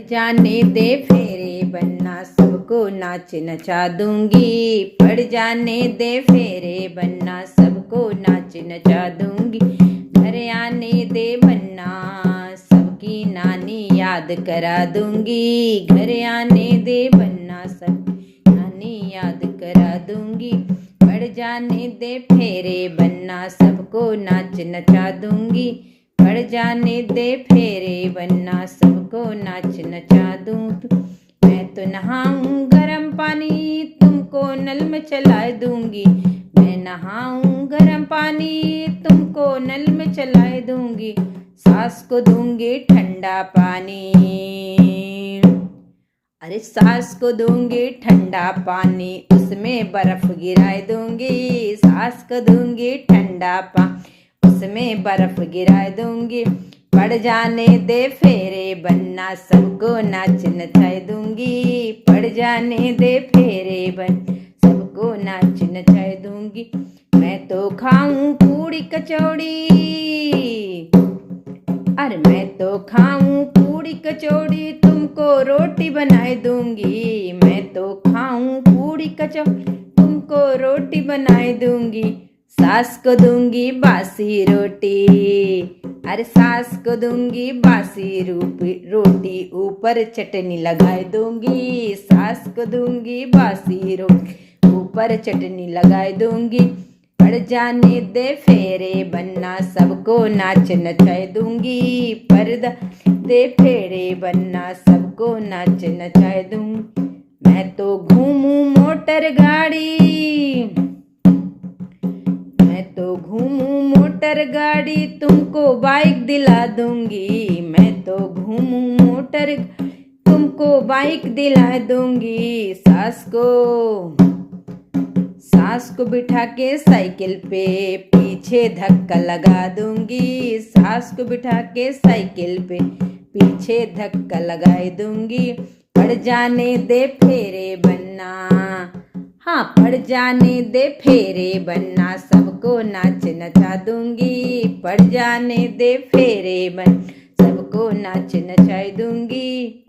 जाने दे फेरे बनना सबको नाच नचा दूंगी। पड़ जाने दे फेरे बनना सबको नाच नचा दूंगी। घर आने दे बनना सबकी नानी याद करा दूंगी। घर आने दे बनना सबकी नानी याद करा दूंगी। पड़ जाने दे फेरे बनना सबको नाच नचा दूंगी। पड़ जाने दे फेरे बनना सबको नाच नचा दूं। मैं तो नहाऊं गरम पानी तुमको नल में चला दूंगी। मैं नहाऊं गरम पानी तुमको नल में चला दूंगी। सास को दूंगी ठंडा पानी, अरे सास को दूंगी ठंडा पानी उसमें बर्फ गिरा दूंगी। सास को दूंगी ठंडा पानी उसमें बर्फ गिरा दूंगी। पड़ जाने दे फेरे बनना सबको नाच नचा दूंगी। पड़ जाने दे फेरे बन सबको नाच नचा दूंगी। मैं तो खाऊं पूड़ी कचौड़ी, अरे मैं तो खाऊं पूड़ी कचौड़ी तुमको रोटी बनाए दूंगी। मैं तो खाऊं पूड़ी कचौड़ी तुमको रोटी बनाए दूंगी। सास को दूंगी बासी रोटी, अरे सास को दूंगी बासी रोटी ऊपर चटनी लगाए दूंगी। सास को दूंगी बासी रोटी ऊपर चटनी लगाए दूंगी। पड़ जाने दे फेरे बनना सबको नाच नचा दूंगी। पर्दा दे फेरे बनना सबको नाच नचा दूंगी। मैं तो घूमूं मोटर गाड़ी, मैं तो घूमूं मोटर गाड़ी तुमको बाइक दिला दूंगी। मैं तो घूमूं मोटर तुमको बाइक दिला दूंगी। सास को बिठा के साइकिल पे पीछे धक्का लगा दूंगी। सास को बिठा के साइकिल पे पीछे धक्का लगाई दूंगी। पड़ जाने दे फेरे बनना, हाँ पड़ जाने दे फेरे बनना सबको नाच नचा दूंगी। पड़ जाने दे फेरे बन सबको नाच नचा दूंगी।